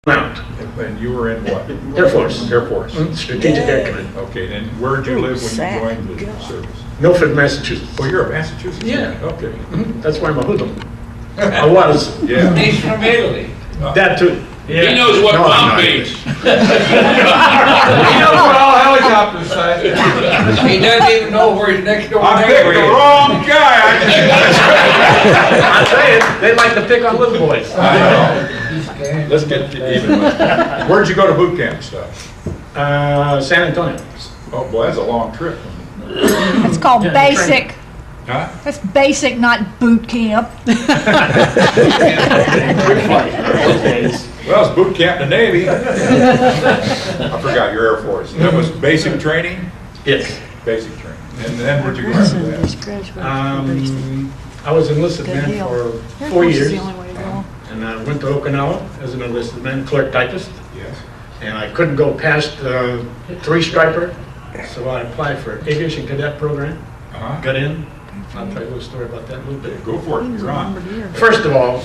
Mount. And you were in what? Air Force. Air Force. Strategic Air Command. Okay, and where did you live when you joined the service? Milford, Massachusetts. Oh, you're a Massachusetts? Yeah. Okay. That's why I'm a hoodlum. I was. Yeah. He's from Italy. That too. Yeah. He knows what No, I'm Palm not. Beach. He knows what all helicopters say. He doesn't even know where his next door I picked neighbor the is. wrong guy. I'm saying, they like to pick on little boys. Let's get even. Where'd you go to boot camp and stuff? San Antonio. Oh, boy, that's a long trip. It's called Yeah, basic. Huh? That's basic, not boot camp. Well, it's boot camp in the Navy. I forgot your Air Force. That was basic training? Yes. Basic training. And then where'd you go after that? I was enlisted man for 4 years. The only way to go. And I went to Okinawa as an enlisted man, clerk typist. Yes. And I couldn't go past three-striper, so I applied for aviation cadet program. Uh-huh. Got in. I'll tell you a little story about that in a little bit. Go for it. You're on. First of all,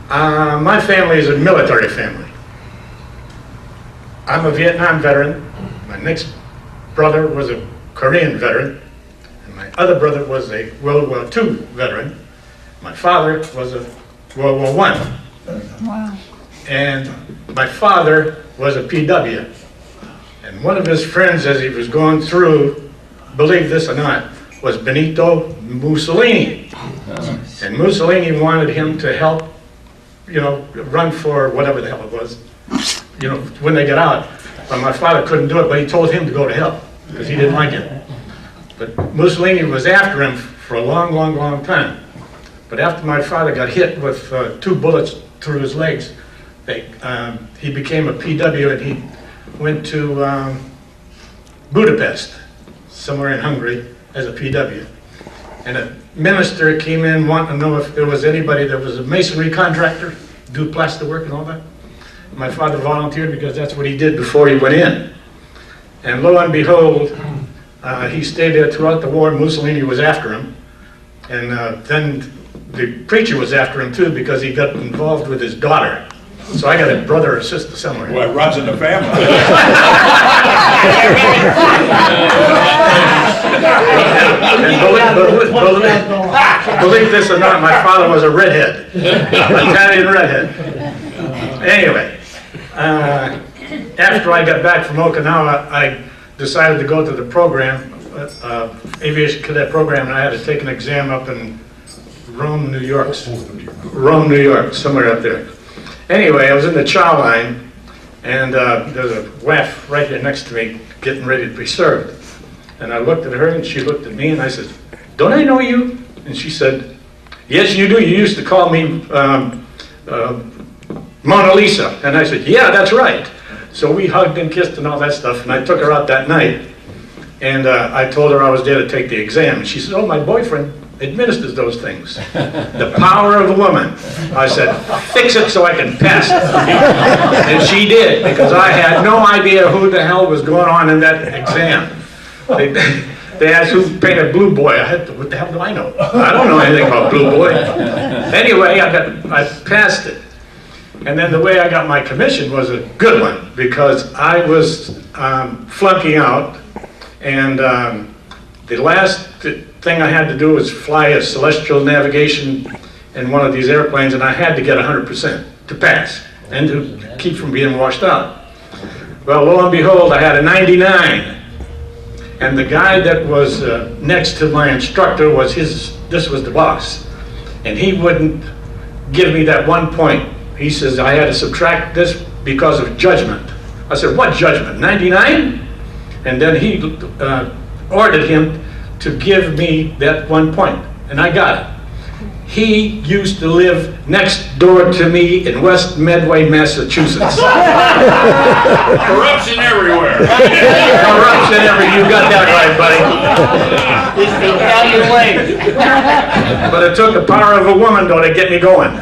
my family is a military family. I'm a Vietnam veteran. My next brother was a Korean veteran. And my other brother was a World War II veteran. My father was a World War I. Wow. And my father was a PW. And one of his friends, as he was going through, believe this or not, was Benito Mussolini. And Mussolini wanted him to help, run for whatever the hell it was, when they got out. But my father couldn't do it, but he told him to go to hell, because he didn't like him. But Mussolini was after him for a long, long, long time. But after my father got hit with 2 bullets through his legs, he became a PW and he went to Budapest, somewhere in Hungary, as a PW. And a minister came in wanting to know if there was anybody that was a masonry contractor, do plaster work and all that. My father volunteered because that's what he did before he went in. And lo and behold, he stayed there throughout the war. Mussolini was after him. And then the preacher was after him too because he got involved with his daughter. So I got a brother or sister somewhere. Well, it runs in the family. And believe this or not, my father was a redhead, Italian redhead. Anyway, after I got back from Okinawa, I decided to go to the program, aviation cadet program, and I had to take an exam up in Rome, New York, somewhere up there. Anyway, I was in the chow line, and there's a wife right here next to me getting ready to be served. And I looked at her, and she looked at me, and I said, "Don't I know you?" And she said, "Yes, you do. You used to call me Mona Lisa." And I said, "Yeah, that's right." So we hugged and kissed and all that stuff, and I took her out that night. And I told her I was there to take the exam. And she said, "Oh, my boyfriend administers those things. The power of a woman." I said, "Fix it so I can pass it." And she did, because I had no idea who the hell was going on in that exam. They asked who painted Blue Boy. What the hell do I know? I don't know anything about Blue Boy. Anyway, I passed it. And then the way I got my commission was a good one, because I was flunking out, and the last thing I had to do was fly a celestial navigation in one of these airplanes, and I had to get 100% to pass and to keep from being washed out. Well, lo and behold, I had a 99. And the guy that was next to my instructor was this was the boss. And he wouldn't give me that 1 point. He says, I had to subtract this because of judgment. I said, "What judgment, 99? And then he ordered him to give me that 1 point. And I got it. He used to live next door to me in West Medway, Massachusetts. Corruption everywhere. Corruption everywhere. You got that right, buddy. But it took the power of a woman, though, to get me going.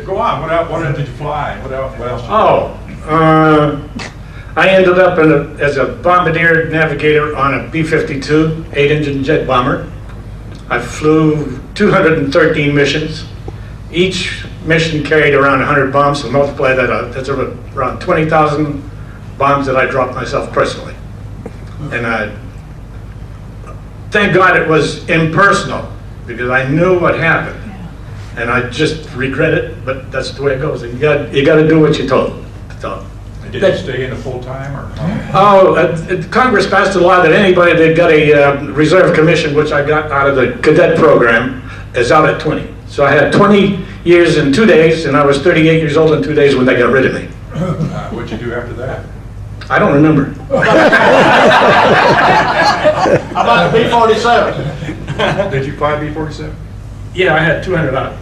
Go on. What else did you fly? What else did you I ended up as a bombardier navigator on a B-52, 8-engine jet bomber. I flew 213 missions. Each mission carried around 100 bombs, and multiply that out, that's around 20,000 bombs that I dropped myself personally. And thank God it was impersonal, because I knew what happened. And I just regret it, but that's the way it goes. You got to do what you're told. So, Did you stay in a full-time or? Congress passed a law that anybody that got a reserve commission, which I got out of the cadet program, is out at 20. So I had 20 years and 2 days, and I was 38 years old in 2 days when they got rid of me. What'd you do after that? I don't remember. How about the B-47? Did you fly B-47? Yeah, I had 200 hours.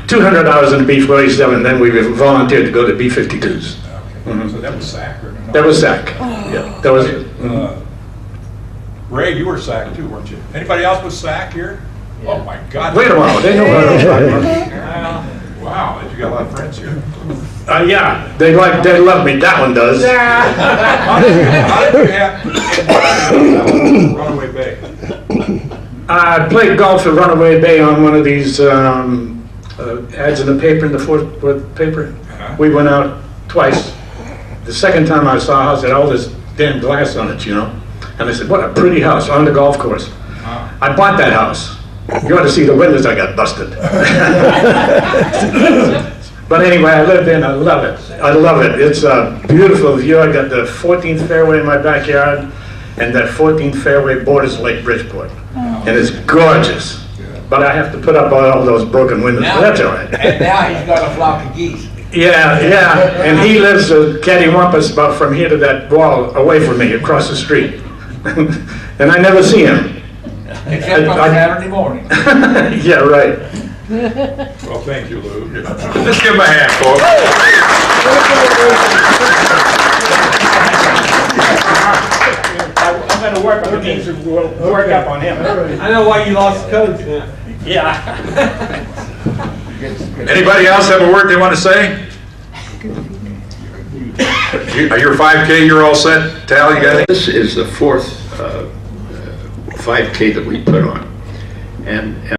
200 hours in B-47, then we volunteered to go to B-52s. Okay, so that was SAC or no? That was SAC. Yeah, that was it. Ray, you were SAC too, weren't you? Anybody else was SAC here? Oh my God. Wait a while, they know what I'm talking about. Wow, you got a lot of friends here. Yeah, they love me, that one does. How did you have Runaway Bay? I played golf at Runaway Bay on one of these ads in the paper, in the fourth paper. We went out twice. The second time I saw a house that had all this damn glass on it, you know. And I said, what a pretty house on the golf course. I bought that house. You ought to see the windows I got busted. But anyway, I lived in, I love it. I love it. It's a beautiful view. I got the 14th fairway in my backyard, and that 14th fairway borders Lake Bridgeport. And it's gorgeous. But I have to put up all those broken windows, but that's all right. And now he's got a flock of geese. Yeah, and he lives cattywampus about from here to that wall away from me, across the street. And I never see him. Except on Saturday morning. Yeah, right. Well, thank you, Lou. Let's give him a hand, folks. I'm gonna work on the things that will work up on him. I know why you lost codes now. Yeah. Anybody else have a word they want to say? Your 5K, you're all set? Tal, you got it? This is the fourth 5K that we put on. And